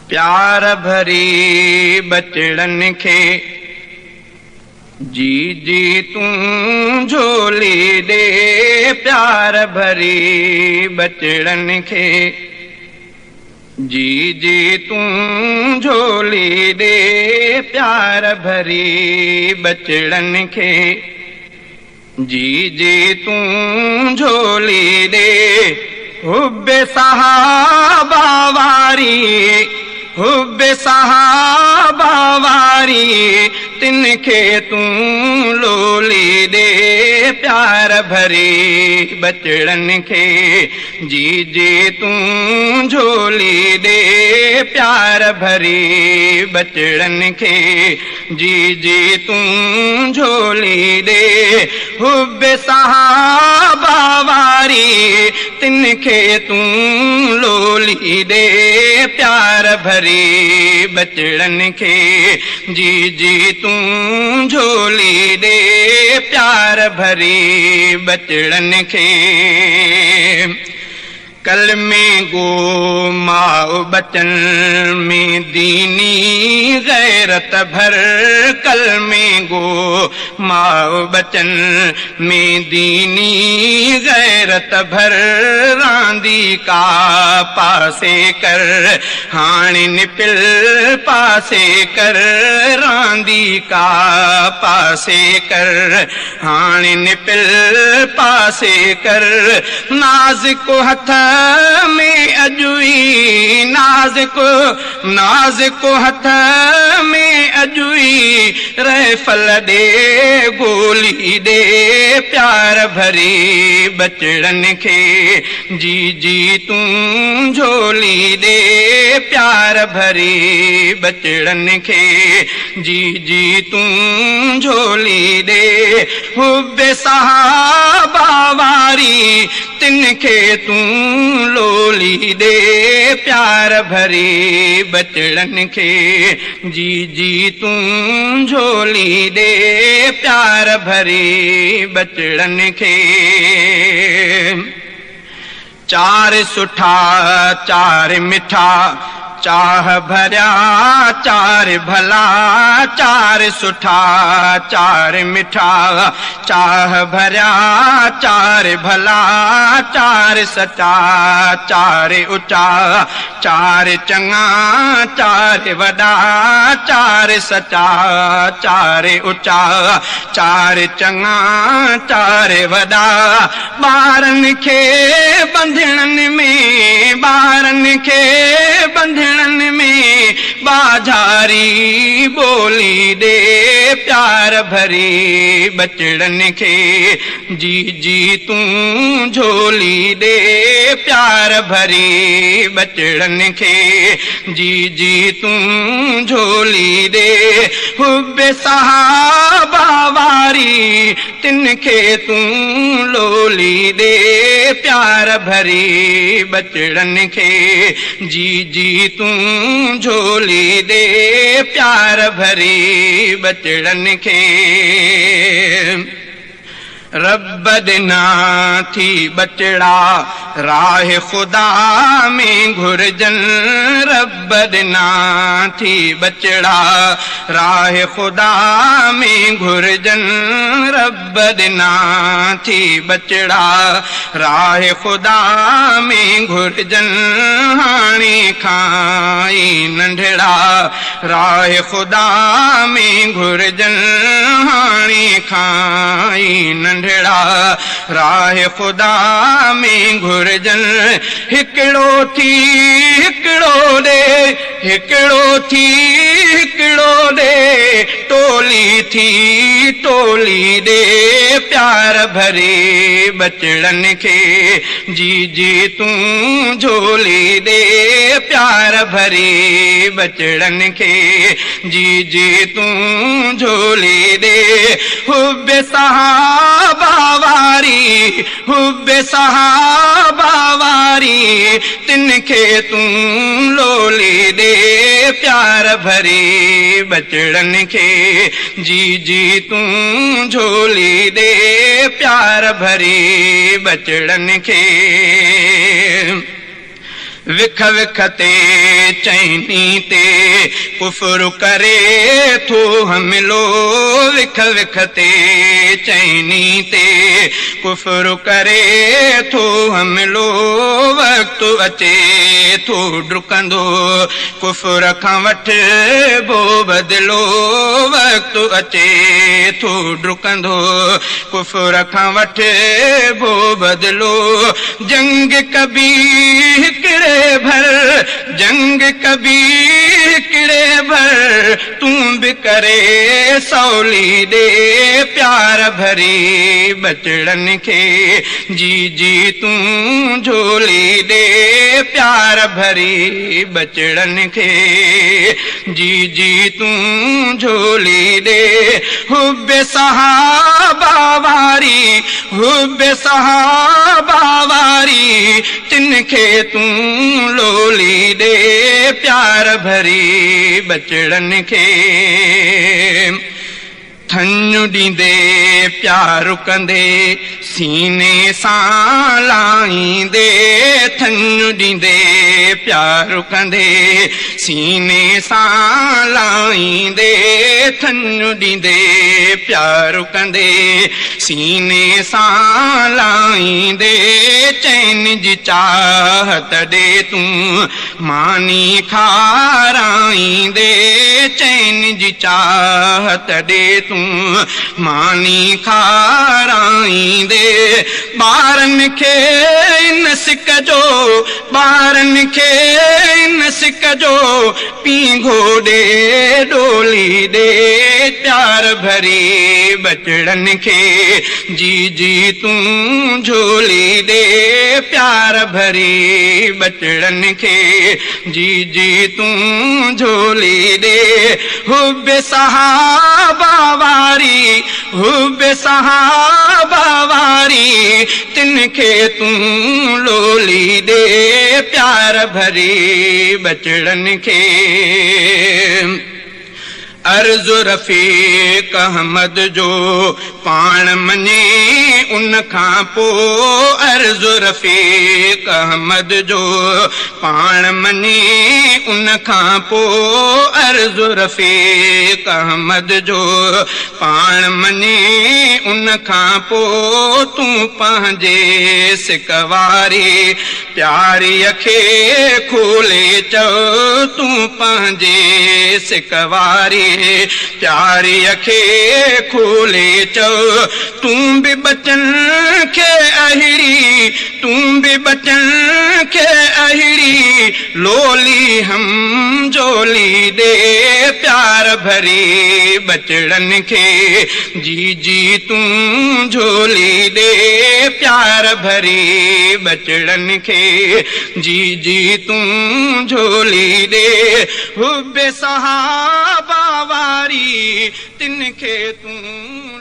प्यार भरी बचड़न खे जी जी तूं झोली दे। प्यार भरी बचड़न खे जी जी तूं झोली दे। प्यार भरी बचड़न खे जी जी तूं झोली दे। हुब्बे सहाबा वारी, हुब्बे सहाबा वारी तिनखे तूं लोली दे। प्यार भरी बचड़न खे जी जी तूं झोली दे। प्यार भरी बचड़न खे जी जी तूं झोली दे। हुब्बे सहाबा वारी तिनखे तूं लोली दे। प्यार भरी बचड़न खे जी जी तूं झोली दे। प्यार भरी बचड़न खे कल में गो माओ बचन में दीनी गैरत भर। कल में गो माओ बचन में दीनी गैरत भर। रांदी का पासे कर हाणे निपिल पासे कर। रांदी का पासे कर हाणे निपिल पासे कर। नाज़ुक हथ में अजुई, नाज़ुक नाज़ुक हथ में अजुई रहफल दे गोली दे। प्यार भरी बचड़न खे जी जी तूं झोली दे। प्यार भरी बचड़न खे जी जी तूं झोली दे। हुब्बे सहाबा वारी तिनखे तूं लोली दे। प्यार भरी बचड़न खे जी जी तूं झोली दे। प्यार भरी बचड़न खे चार सुठा चार मिठा चाह भरिया चार भला। चार सुठा चार मिठा चाह भरिया चार भला। चार सचा चार ऊंचा चार चङा चार वॾा। चार सचा चार ऊंचा चार चङा चार वॾा। ॿारनि खे बंधणन में, ॿारनि खे बंधणन में बाजारी बोली दे। प्यार भरी बचड़न खे जी जी तूं झोली दे। प्यार भरी बचड़न खे जी जी तूं झोली दे। हुब्बे सहाबा वारी तिनखे तूं लोली दे। प्यार भरी बचड़न खे जी जी तूं झोली दे। प्यार भरी बचड़न खे रब दिना थी बचड़ा राह खुदा में घुरजन। रब दिना थी बचड़ा राह खुदा में घुरजन। रब दिना थी बचड़ा राह खुदा में घुरजन। हाणे खाई नंढड़ा राह खुदा में घुरजन। हाणे खाई नंढड़ा राह खुदा में घुरजन। हिकिड़ो थी हिकिड़ो दे, हिकिड़ो थी हिकिड़ो दे। टोली थी टोली दे। प्यार भरी बचड़न खे जी जी तूं झोली दे। प्यार भरी बचड़न खे जी जी तूं झोली दे। हुब्बे सहाबा वारी, हुब्बे सहाबा वारी तिनखे तूं लोली दे। प्यार भरी बचड़न खे जी जी तूं झोली दे प्यार भरी बचड़न खे विख विख ते चैनी ते कुफर करे थो हमलो विख विख ते चैनी ते कुफर करे थो हमलो वक्त अचे थो डुकंदो कुफर खां वठबो बदिलो वक्त अचे थो डुकंदो कुफर खां वठबो बदिलो जंग कभी हिकिड़े भर जंग कभी हिकिड़े भर तूं भी करे सौली दे प्यार भरी बचड़न खे जी जी तूं झोली दे प्यार भरी बचड़न खे जी जी तूं झोली दे हुब्बे सहाबा वारी हुब्बे सहाबा वारी तिनखे तूं लोली दे प्यार भरी बचड़न खे थन्नू ॾींदे प्यार कंदे सीने सां लाहींदे थन्नू ॾींदे प्यार कंदे सीने सां लाहींदे थन्नू ॾींदे प्यार कंदे सीने सां लाहींदे चैन जी चाहत ॾे तूं मानी खाराईंदे चैन जी चाहत ॾे तूं मानी खाराईंदे ॿारनि खे इन सिक जो ॿारनि खे इन सिक जो पींघो ॾे डोली ॾे प्यार भरी बचड़न खे जी जी तूं झोली दे प्यार भरी बचड़न खे जी जी तूं झोली दे हुब्बे सहाबा वारी हुब्बे सहाबा वारी तिनखे तूं लोली दे प्यार भरी बचड़न खे अर्ज़ु रफ़ीक़ अहमद जो पाण मञे उन खां पोइ अर्ज़ु रफ़ीक़ अहमद जो पाण मञे उन खां पोइ अर्ज़ु रफ़ीक़ अहमद जो पाण मञे उन खां पोइ तूं पंहिंजे सिक वारी प्यारीअ खे खोले चओ तूं पंहिंजे सिक वारी प्यारीअ खे खोले चओ तूं भी बचन खे अहिड़ी तूं भी बचन खे अहिड़ी लोली हम झोली दे प्यार भरी बचड़न खे जी जी तूं झोली दे प्यार भरी बचड़न खे जी जी तूं झोली दे हुब्बे सहाबा वारी तिनखे तूं